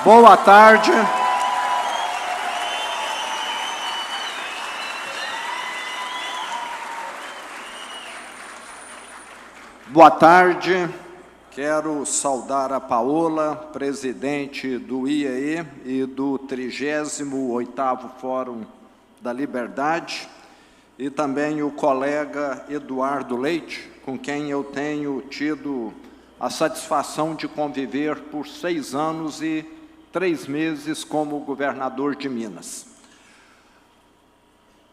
Boa tarde. Boa tarde. Quero saudar a Paola, presidente do IEE e do 38º Fórum da Liberdade, e também o colega Eduardo Leite, com quem eu tenho tido a satisfação de conviver por 6 anos e 3 meses como governador de Minas.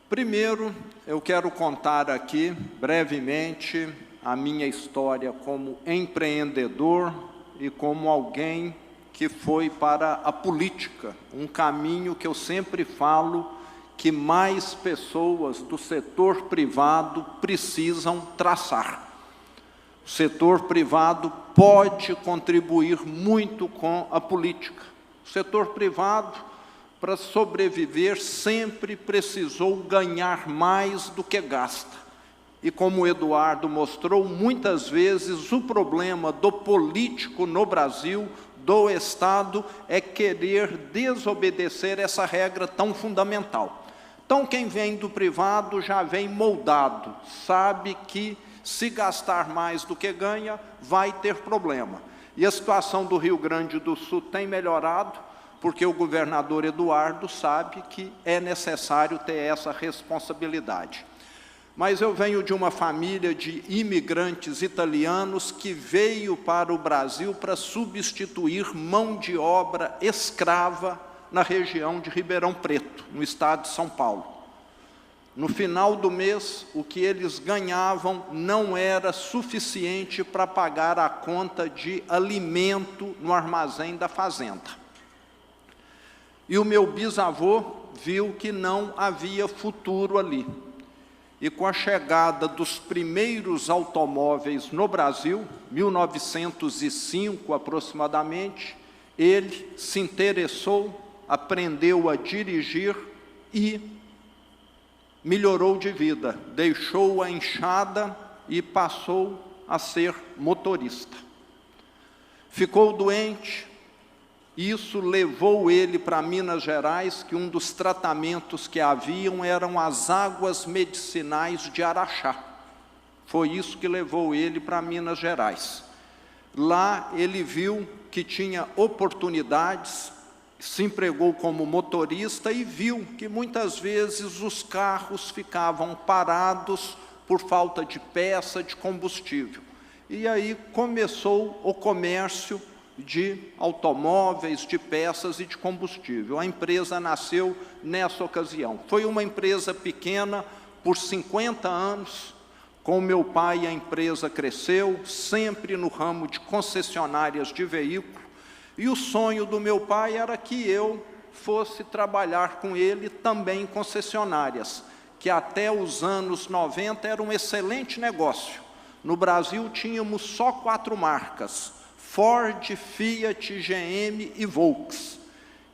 Primeiro, eu quero contar aqui, brevemente, a minha história como empreendedor e como alguém que foi para a política, um caminho que eu sempre falo que mais pessoas do setor privado precisam traçar. O setor privado pode contribuir muito com a política. O setor privado, para sobreviver, sempre precisou ganhar mais do que gasta. E como o Eduardo mostrou, muitas vezes o problema do político no Brasil, do Estado, é querer desobedecer essa regra tão fundamental. Então, quem vem do privado já vem moldado, sabe que se gastar mais do que ganha, vai ter problema. E a situação do Rio Grande do Sul tem melhorado, porque o governador Eduardo sabe que é necessário ter essa responsabilidade. Mas eu venho de uma família de imigrantes italianos que veio para o Brasil para substituir mão de obra escrava na região de Ribeirão Preto, no estado de São Paulo. No final do mês, o que eles ganhavam não era suficiente para pagar a conta de alimento no armazém da fazenda. E o meu bisavô viu que não havia futuro ali. E com a chegada dos primeiros automóveis no Brasil, 1905 aproximadamente, ele se interessou, aprendeu a dirigir e melhorou de vida, deixou a enxada e passou a ser motorista. Ficou doente, isso levou ele para Minas Gerais, que um dos tratamentos que haviam eram as águas medicinais de Araxá. Foi isso que levou ele para Minas Gerais. Lá ele viu que tinha oportunidades, se empregou como motorista e viu que muitas vezes os carros ficavam parados por falta de peça, de combustível. E aí começou o comércio de automóveis, de peças e de combustível. A empresa nasceu nessa ocasião. Foi uma empresa pequena, por 50 anos. Com meu pai a empresa cresceu, sempre no ramo de concessionárias de veículos. E o sonho do meu pai era que eu fosse trabalhar com ele também em concessionárias, que até os anos 90 era um excelente negócio. No Brasil tínhamos só 4 marcas, Ford, Fiat, GM e Volks.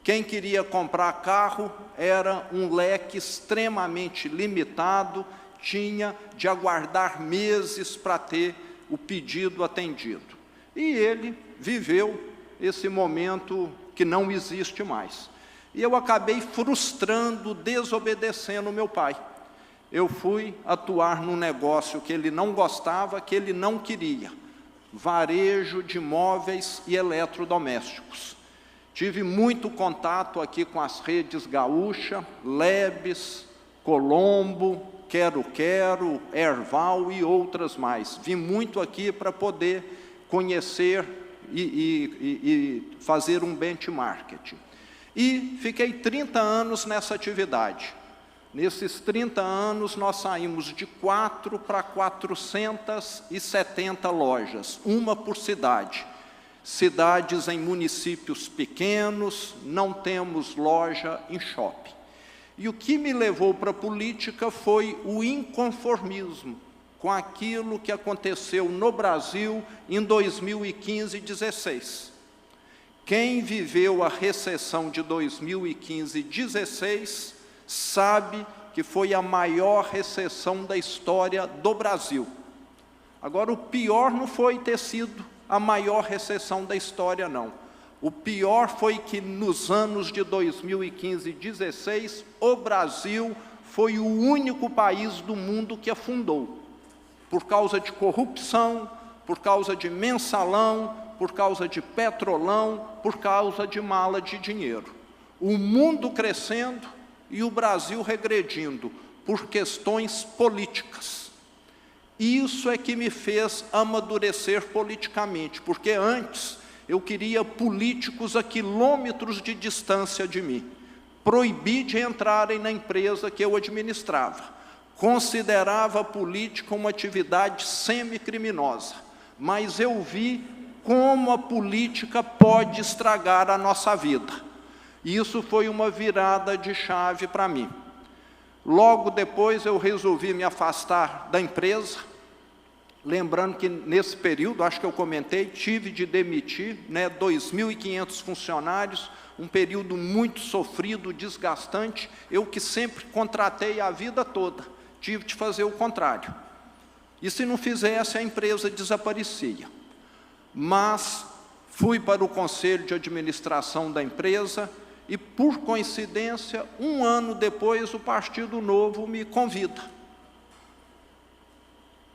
Quem queria comprar carro era um leque extremamente limitado, tinha de aguardar meses para ter o pedido atendido. E ele viveu esse momento que não existe mais. E eu acabei frustrando, desobedecendo meu pai. Eu fui atuar num negócio que ele não gostava, que ele não queria. Varejo de móveis e eletrodomésticos. Tive muito contato aqui com as redes Gaúcha, Lebes, Colombo, Quero Quero, Erval e outras mais. Vim muito aqui para poder conhecer e fazer um benchmarking. E fiquei 30 anos nessa atividade. Nesses 30 anos, nós saímos de 4 para 470 lojas, uma por cidade. Cidades em municípios pequenos, não temos loja em shopping. E o que me levou para a política foi o inconformismo com aquilo que aconteceu no Brasil em 2015 e 2016. Quem viveu a recessão de 2015 e 2016 sabe que foi a maior recessão da história do Brasil. Agora, o pior não foi ter sido a maior recessão da história, não. O pior foi que nos anos de 2015 e 2016, o Brasil foi o único país do mundo que afundou, por causa de corrupção, por causa de mensalão, por causa de petrolão, por causa de mala de dinheiro. O mundo crescendo e o Brasil regredindo, por questões políticas. Isso é que me fez amadurecer politicamente, porque antes eu queria políticos a quilômetros de distância de mim. Proibi de entrarem na empresa que eu administrava. Considerava a política uma atividade semi-criminosa, mas eu vi como a política pode estragar a nossa vida. Isso foi uma virada de chave para mim. Logo depois eu resolvi me afastar da empresa, lembrando que nesse período, acho que eu comentei, tive de demitir 2.500 funcionários, um período muito sofrido, desgastante. Eu que sempre contratei a vida toda, tive de fazer o contrário. E se não fizesse, a empresa desaparecia. Mas fui para o conselho de administração da empresa e, por coincidência, um ano depois, o Partido Novo me convida.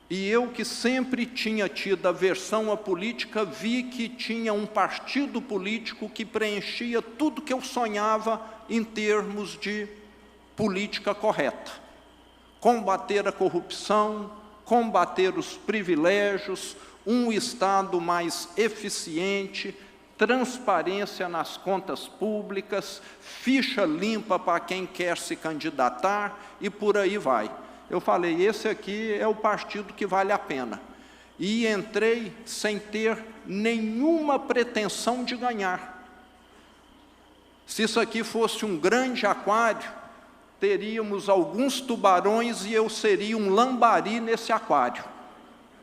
E eu, que sempre tinha tido aversão à política, vi que tinha um partido político que preenchia tudo que eu sonhava em termos de política correta. Combater a corrupção, combater os privilégios, um Estado mais eficiente, transparência nas contas públicas, ficha limpa para quem quer se candidatar e por aí vai. Eu falei, esse aqui é o partido que vale a pena. E entrei sem ter nenhuma pretensão de ganhar. Se isso aqui fosse um grande aquário, teríamos alguns tubarões e eu seria um lambari nesse aquário.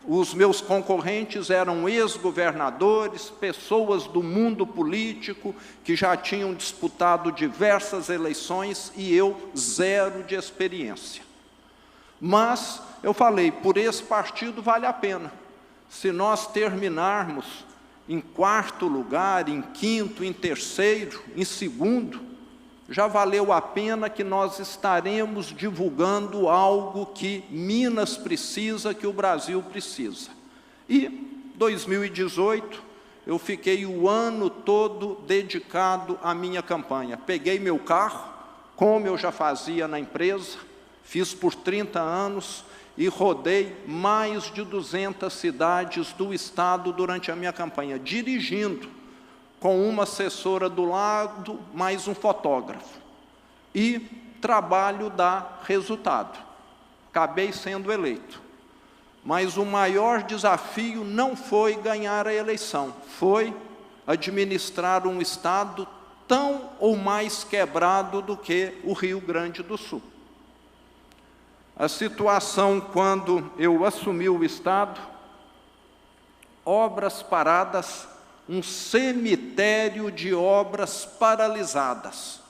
Os meus concorrentes eram ex-governadores, pessoas do mundo político, que já tinham disputado diversas eleições e eu zero de experiência. Mas eu falei, por esse partido vale a pena. Se nós terminarmos em quarto lugar, em quinto, em terceiro, em segundo, já valeu a pena, que nós estaremos divulgando algo que Minas precisa, que o Brasil precisa. E 2018, eu fiquei o ano todo dedicado à minha campanha. Peguei meu carro, como eu já fazia na empresa, fiz por 30 anos e rodei mais de 200 cidades do estado durante a minha campanha, dirigindo, com uma assessora do lado, mais um fotógrafo. E trabalho dá resultado. Acabei sendo eleito. Mas o maior desafio não foi ganhar a eleição, foi administrar um estado tão ou mais quebrado do que o Rio Grande do Sul. A situação, quando eu assumi o estado, obras paradas, um cemitério de obras paralisadas,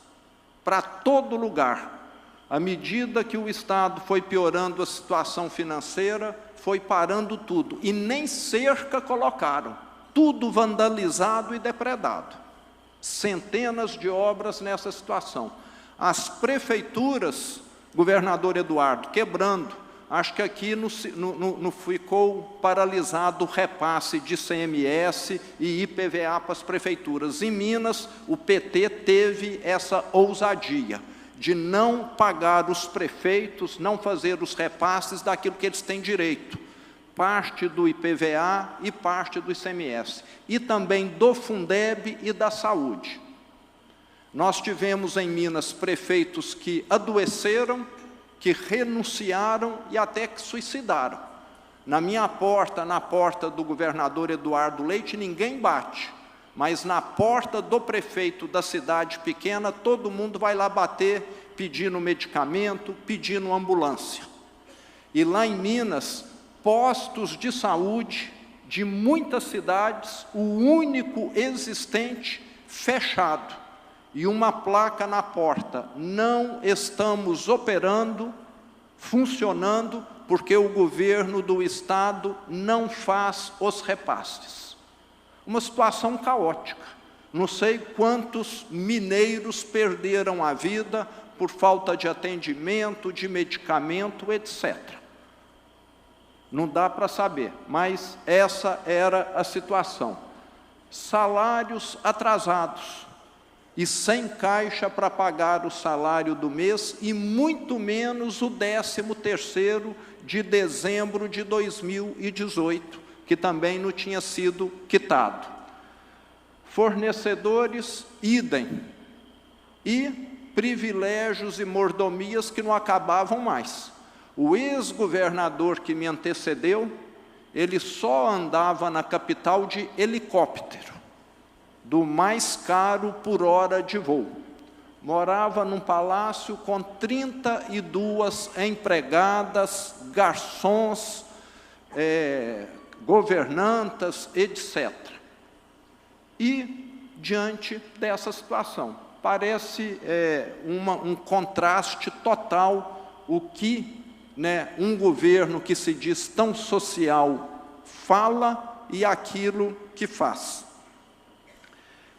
para todo lugar. À medida que o Estado foi piorando a situação financeira, foi parando tudo, e nem cerca colocaram, tudo vandalizado e depredado. Centenas de obras nessa situação. As prefeituras, governador Eduardo, quebrando. Acho que aqui não ficou paralisado o repasse de ICMS e IPVA para as prefeituras. Em Minas, o PT teve essa ousadia de não pagar os prefeitos, não fazer os repasses daquilo que eles têm direito. Parte do IPVA e parte do ICMS. E também do Fundeb e da saúde. Nós tivemos em Minas prefeitos que adoeceram, que renunciaram e até que suicidaram. Na minha porta, na porta do governador Eduardo Leite, ninguém bate, mas na porta do prefeito da cidade pequena, todo mundo vai lá bater, pedindo medicamento, pedindo ambulância. E lá em Minas, postos de saúde de muitas cidades, o único existente, fechado. E uma placa na porta, não estamos operando, funcionando, porque o governo do estado não faz os repasses. Uma situação caótica. Não sei quantos mineiros perderam a vida por falta de atendimento, de medicamento, etc. Não dá para saber, mas essa era a situação. Salários atrasados e sem caixa para pagar o salário do mês e muito menos o 13º de dezembro de 2018, que também não tinha sido quitado. Fornecedores, idem. E privilégios e mordomias que não acabavam mais. O ex-governador que me antecedeu, ele só andava na capital de helicóptero, do mais caro por hora de voo. Morava num palácio com 32 empregadas, garçons, governantas, etc. E, diante dessa situação, parece um contraste total o que um governo que se diz tão social fala e aquilo que faz.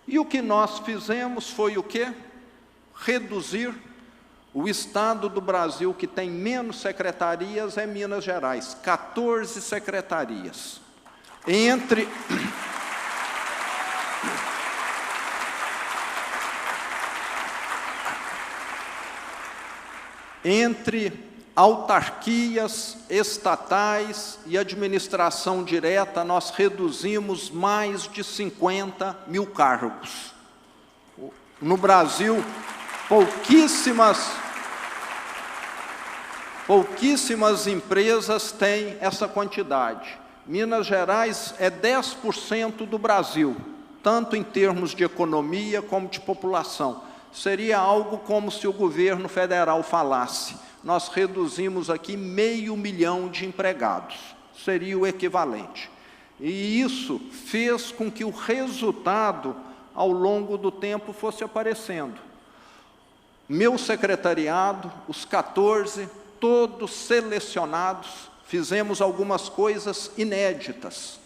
E o que nós fizemos foi o quê? Reduzir. O estado do Brasil que tem menos secretarias é Minas Gerais, 14 secretarias. Entre autarquias, estatais e administração direta, nós reduzimos mais de 50 mil cargos. No Brasil, pouquíssimas empresas têm essa quantidade. Minas Gerais é 10% do Brasil, tanto em termos de economia como de população. Seria algo como se o governo federal falasse: nós reduzimos aqui 500 mil de empregados, seria o equivalente. E isso fez com que o resultado, ao longo do tempo, fosse aparecendo. Meu secretariado, os 14, todos selecionados, fizemos algumas coisas inéditas.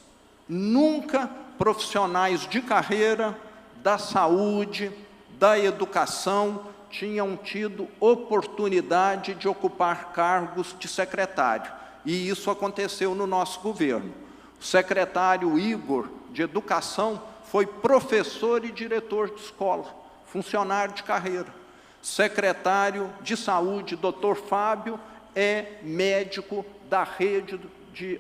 Nunca profissionais de carreira, da saúde, da educação, tinham tido oportunidade de ocupar cargos de secretário. E isso aconteceu no nosso governo. O secretário Igor, de Educação, foi professor e diretor de escola, funcionário de carreira. Secretário de Saúde, Dr. Fábio, é médico da rede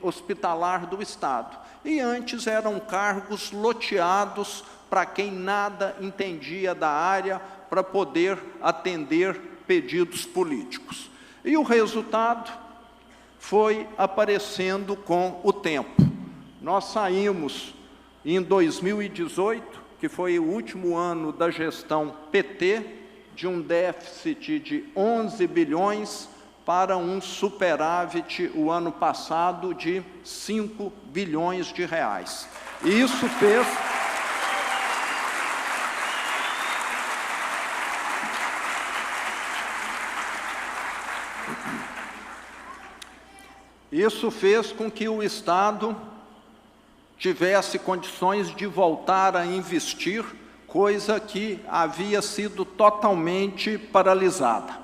hospitalar do Estado. E antes eram cargos loteados para quem nada entendia da área, para poder atender pedidos políticos. E o resultado foi aparecendo com o tempo. Nós saímos em 2018, que foi o último ano da gestão PT, de um déficit de 11 bilhões para um superávit o ano passado de 5 bilhões de reais. E isso fez... Isso fez com que o Estado tivesse condições de voltar a investir, coisa que havia sido totalmente paralisada.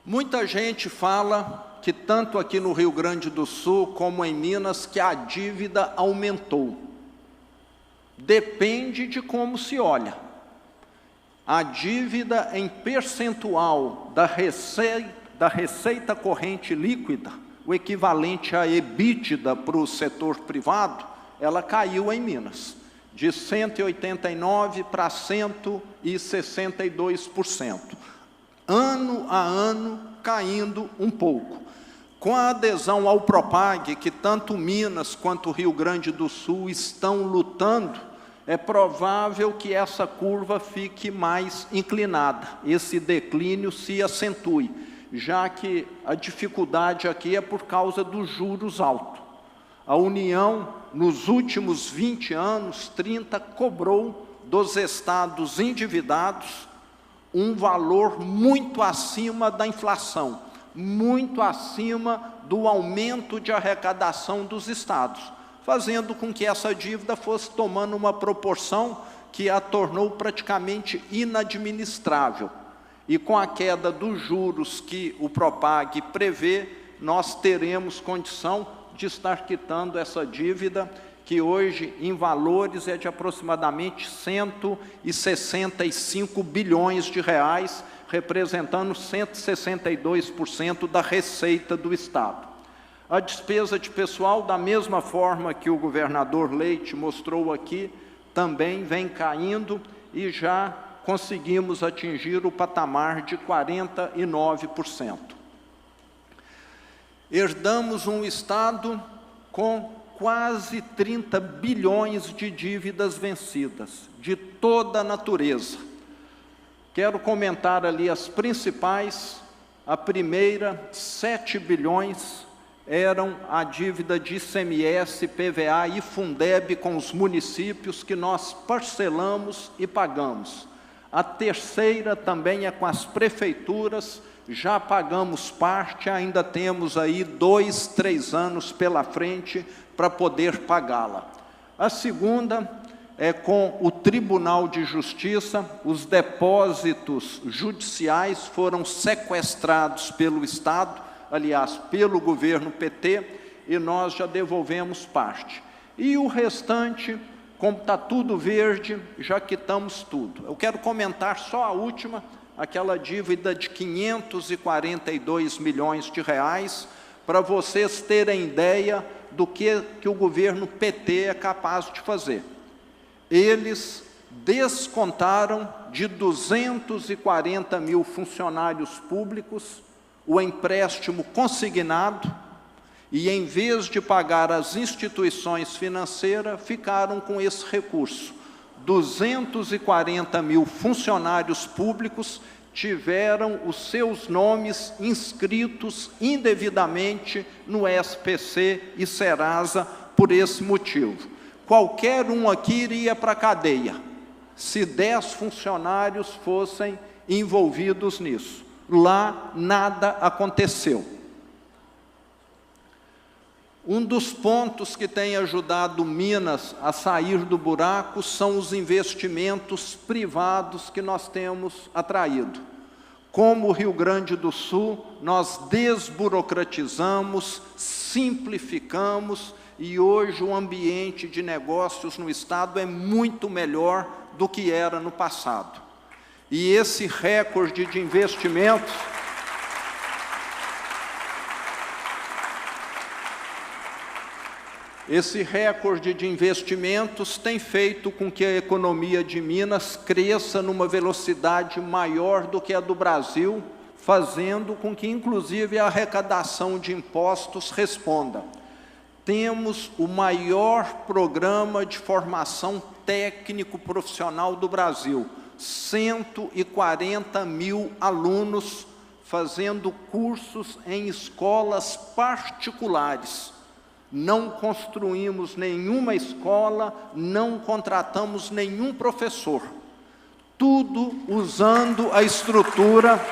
Muita gente fala que tanto aqui no Rio Grande do Sul como em Minas que a dívida aumentou. Depende de como se olha. A dívida em percentual da receita corrente líquida, o equivalente a EBITDA para o setor privado, ela caiu em Minas, de 189% para 162%. Ano a ano, caindo um pouco. Com a adesão ao Propag, que tanto Minas quanto o Rio Grande do Sul estão lutando, é provável que essa curva fique mais inclinada, esse declínio se acentue, já que a dificuldade aqui é por causa dos juros altos. A União, nos últimos 20 anos, 30, cobrou dos estados endividados um valor muito acima da inflação, muito acima do aumento de arrecadação dos estados. fazendo com que essa dívida fosse tomando uma proporção que a tornou praticamente inadministrável. E com a queda dos juros que o Propag prevê, nós teremos condição de estar quitando essa dívida, que hoje, em valores, é de aproximadamente 165 bilhões de reais, representando 162% da receita do Estado. A despesa de pessoal, da mesma forma que o governador Leite mostrou aqui, também vem caindo e já conseguimos atingir o patamar de 49%. Herdamos um Estado com quase 30 bilhões de dívidas vencidas, de toda a natureza. Quero comentar ali as principais. A primeira, 7 bilhões, eram a dívida de ICMS, PVA e Fundeb com os municípios, que nós parcelamos e pagamos. A terceira também é com as prefeituras, já pagamos parte, ainda temos aí 2, 3 anos pela frente para poder pagá-la. A segunda é com o Tribunal de Justiça. Os depósitos judiciais foram sequestrados pelo Estado, aliás, pelo governo PT, e nós já devolvemos parte. E o restante, como está tudo verde, já quitamos tudo. Eu quero comentar só a última, aquela dívida de 542 milhões de reais, para vocês terem ideia do que o governo PT é capaz de fazer. Eles descontaram de 240 mil funcionários públicos o empréstimo consignado e, em vez de pagar as instituições financeiras, ficaram com esse recurso. 240 mil funcionários públicos tiveram os seus nomes inscritos indevidamente no SPC e Serasa por esse motivo. Qualquer um aqui iria para a cadeia, se 10 funcionários fossem envolvidos nisso. Lá nada aconteceu. Um dos pontos que tem ajudado Minas a sair do buraco são os investimentos privados que nós temos atraído. Como o Rio Grande do Sul, nós desburocratizamos, simplificamos, e hoje o ambiente de negócios no Estado é muito melhor do que era no passado. E esse recorde de investimentos tem feito com que a economia de Minas cresça numa velocidade maior do que a do Brasil, fazendo com que, inclusive, a arrecadação de impostos responda. Temos o maior programa de formação técnico-profissional do Brasil, 140 mil alunos fazendo cursos em escolas particulares. Não construímos nenhuma escola, não contratamos nenhum professor. Tudo usando a estrutura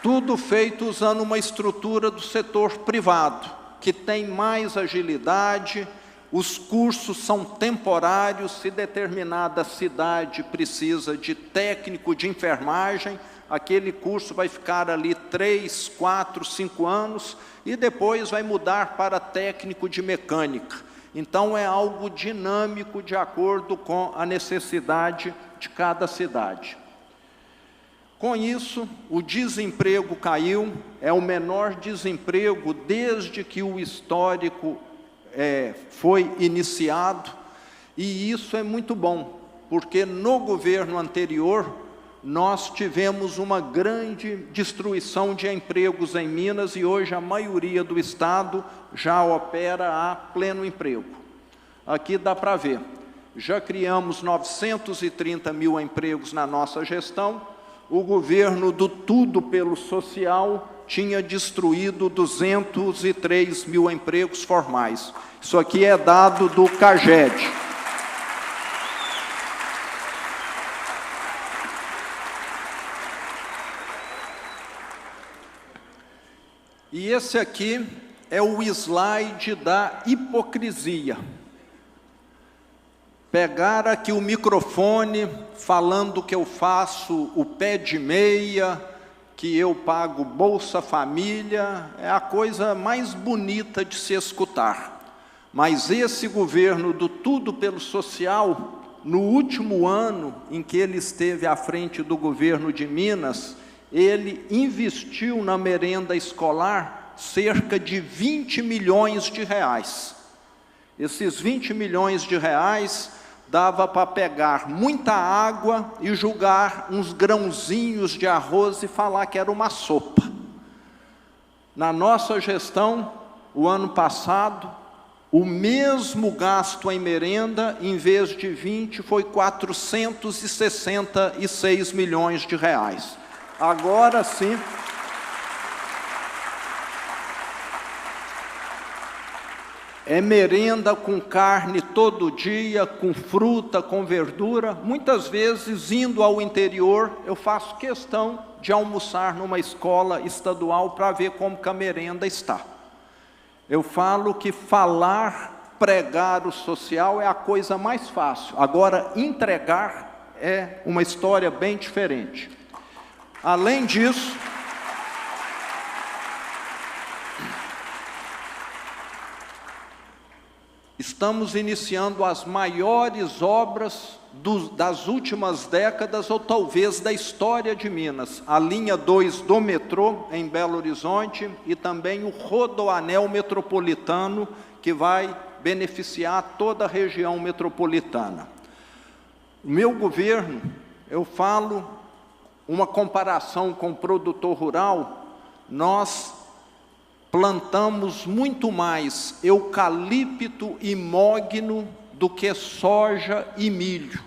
tudo feito usando uma estrutura do setor privado, que tem mais agilidade. Os cursos são temporários. Se determinada cidade precisa de técnico de enfermagem, aquele curso vai ficar ali 3, 4, 5 anos, e depois vai mudar para técnico de mecânica. Então, é algo dinâmico de acordo com a necessidade de cada cidade. Com isso, o desemprego caiu, é o menor desemprego desde que o histórico foi iniciado, e isso é muito bom, porque no governo anterior nós tivemos uma grande destruição de empregos em Minas, e hoje a maioria do Estado já opera a pleno emprego. Aqui dá para ver, já criamos 930 mil empregos na nossa gestão. O governo do Tudo pelo Social tinha destruído 203 mil empregos formais. Isso aqui é dado do CAGED. E esse aqui é o slide da hipocrisia. Pegar aqui o microfone, falando que eu faço o pé de meia, que eu pago Bolsa Família, é a coisa mais bonita de se escutar. Mas esse governo do Tudo pelo Social, no último ano em que ele esteve à frente do governo de Minas, ele investiu na merenda escolar cerca de 20 milhões de reais. Esses 20 milhões de reais dava para pegar muita água e jogar uns grãozinhos de arroz e falar que era uma sopa. Na nossa gestão, o ano passado, o mesmo gasto em merenda, em vez de 20, foi 466 milhões de reais. Agora sim, é merenda com carne todo dia, com fruta, com verdura. Muitas vezes, indo ao interior, eu faço questão de almoçar numa escola estadual para ver como que a merenda está. Eu falo que pregar o social é a coisa mais fácil. Agora, entregar é uma história bem diferente. Além disso, estamos iniciando as maiores obras das últimas décadas, ou talvez da história de Minas. A linha 2 do metrô em Belo Horizonte e também o rodoanel metropolitano, que vai beneficiar toda a região metropolitana. O meu governo, eu falo, uma comparação com o produtor rural, nós plantamos muito mais eucalipto e mogno do que soja e milho.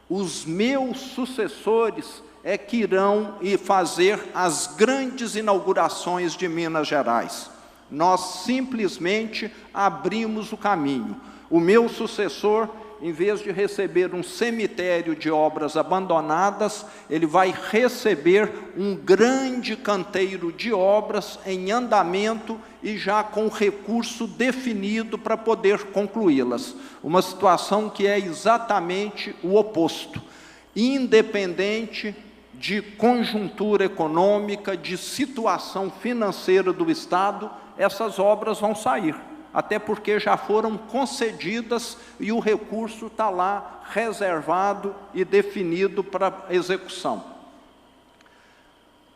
Os meus sucessores é que irão fazer as grandes inaugurações de Minas Gerais. Nós simplesmente abrimos o caminho. O meu sucessor, em vez de receber um cemitério de obras abandonadas, ele vai receber um grande canteiro de obras em andamento e já com recurso definido para poder concluí-las. Uma situação que é exatamente o oposto. Independente de conjuntura econômica, de situação financeira do Estado, essas obras vão sair. Até porque já foram concedidas e o recurso está lá reservado e definido para execução.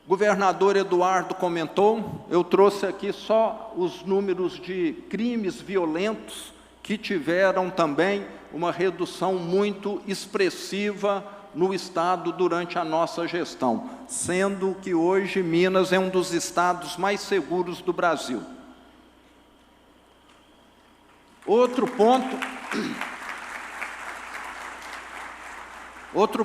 O governador Eduardo comentou, eu trouxe aqui só os números de crimes violentos que tiveram também uma redução muito expressiva no Estado durante a nossa gestão, sendo que hoje Minas é um dos estados mais seguros do Brasil. Outro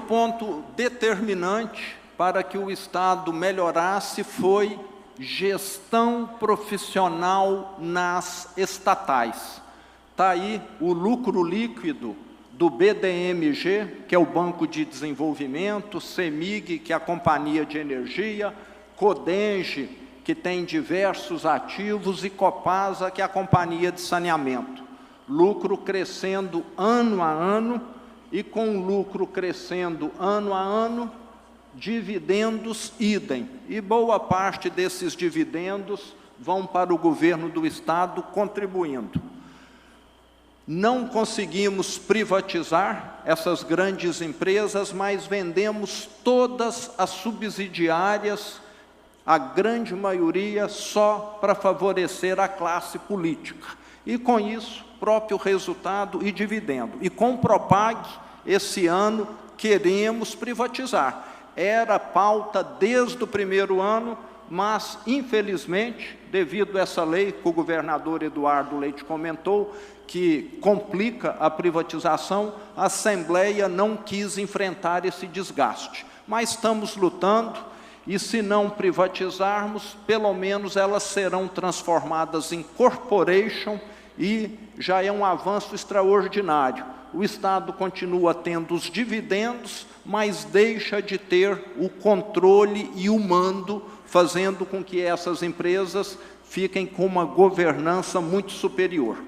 ponto determinante para que o Estado melhorasse foi gestão profissional nas estatais. Está aí o lucro líquido do BDMG, que é o Banco de Desenvolvimento, CEMIG, que é a Companhia de Energia, CODENGE, que tem diversos ativos, e Copasa, que é a Companhia de Saneamento. Lucro crescendo ano a ano, e com o lucro crescendo ano a ano, dividendos idem. E boa parte desses dividendos vão para o governo do Estado contribuindo. Não conseguimos privatizar essas grandes empresas, mas vendemos todas as subsidiárias, a grande maioria só para favorecer a classe política. E com isso, próprio resultado e dividendo. E com o Propag, esse ano, queremos privatizar. Era pauta desde o primeiro ano, mas, infelizmente, devido a essa lei que o governador Eduardo Leite comentou, que complica a privatização, a Assembleia não quis enfrentar esse desgaste. Mas estamos lutando, e se não privatizarmos, pelo menos elas serão transformadas em corporation, e já é um avanço extraordinário. O Estado continua tendo os dividendos, mas deixa de ter o controle e o mando, fazendo com que essas empresas fiquem com uma governança muito superior.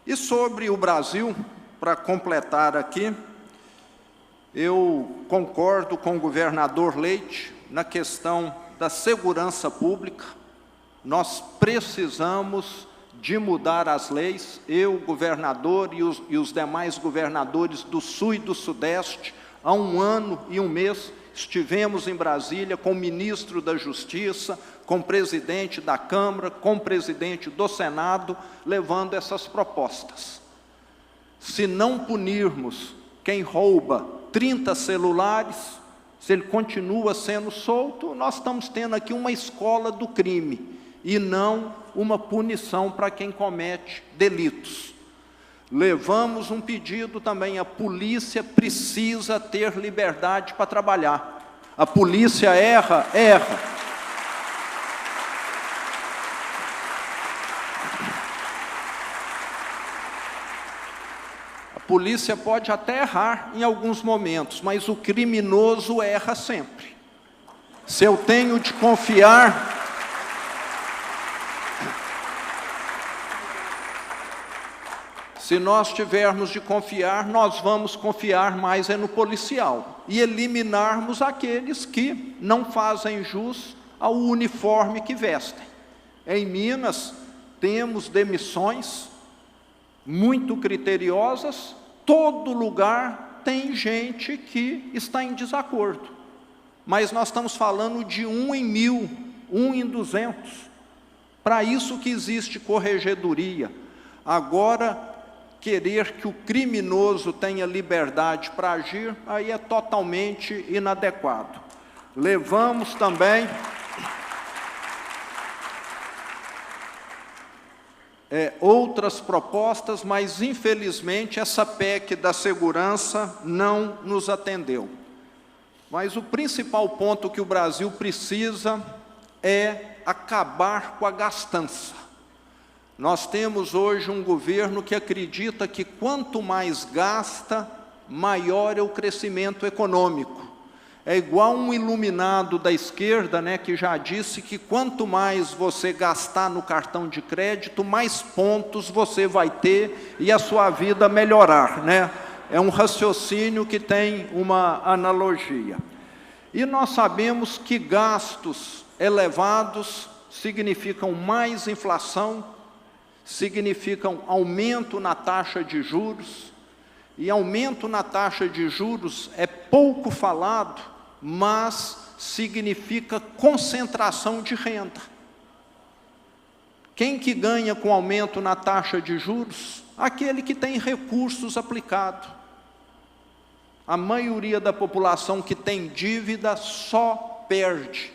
E sobre o Brasil, para completar aqui, eu concordo com o governador Leite na questão da segurança pública. Nós precisamos de mudar as leis. Eu, governador, e os demais governadores do Sul e do Sudeste, há 1 ano e 1 mês, estivemos em Brasília com o ministro da Justiça, com o presidente da Câmara, com o presidente do Senado, levando essas propostas. Se não punirmos quem rouba 30 celulares, se ele continua sendo solto, nós estamos tendo aqui uma escola do crime, e não uma punição para quem comete delitos. Levamos um pedido também, a polícia precisa ter liberdade para trabalhar. A polícia erra. A polícia pode até errar em alguns momentos, mas o criminoso erra sempre. Se eu tenho de confiar... Se nós tivermos de confiar, nós vamos confiar mais no policial e eliminarmos aqueles que não fazem jus ao uniforme que vestem. Em Minas, temos demissões muito criteriosas, todo lugar tem gente que está em desacordo. Mas nós estamos falando de 1 em 1000, 1 em 200. Para isso que existe corregedoria. Agora, querer que o criminoso tenha liberdade para agir, aí é totalmente inadequado. Levamos também outras propostas, mas infelizmente essa PEC da segurança não nos atendeu. Mas o principal ponto que o Brasil precisa é acabar com a gastança. Nós temos hoje um governo que acredita que quanto mais gasta, maior é o crescimento econômico. É igual um iluminado da esquerda, que já disse que quanto mais você gastar no cartão de crédito, mais pontos você vai ter e a sua vida melhorar, É um raciocínio que tem uma analogia. E nós sabemos que gastos elevados significam mais inflação, significam aumento na taxa de juros, e aumento na taxa de juros é pouco falado, mas significa concentração de renda. Quem que ganha com aumento na taxa de juros? Aquele que tem recursos aplicados. A maioria da população que tem dívida só perde.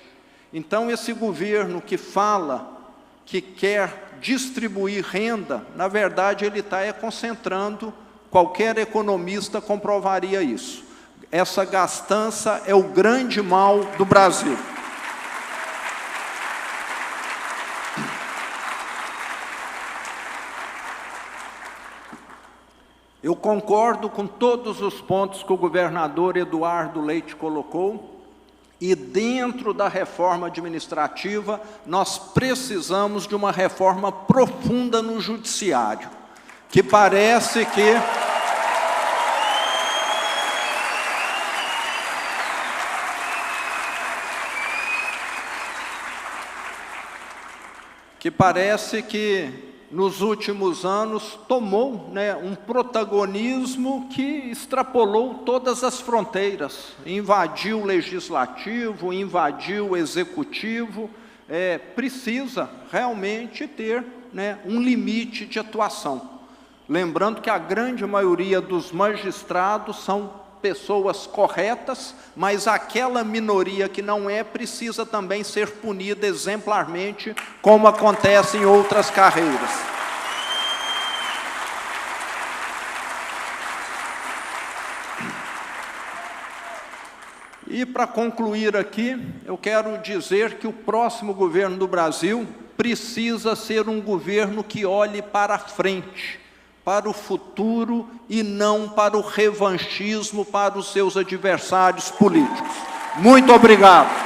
Então, esse governo que fala que quer distribuir renda, na verdade ele está concentrando, qualquer economista comprovaria isso. Essa gastança é o grande mal do Brasil. Eu concordo com todos os pontos que o governador Eduardo Leite colocou, e dentro da reforma administrativa, nós precisamos de uma reforma profunda no judiciário, que parece que nos últimos anos tomou um protagonismo que extrapolou todas as fronteiras, invadiu o legislativo, invadiu o executivo, precisa realmente ter um limite de atuação. Lembrando que a grande maioria dos magistrados são pessoas corretas, mas aquela minoria que não precisa também ser punida exemplarmente, como acontece em outras carreiras. E para concluir aqui, eu quero dizer que o próximo governo do Brasil precisa ser um governo que olhe para frente, para o futuro e não para o revanchismo, para os seus adversários políticos. Muito obrigado.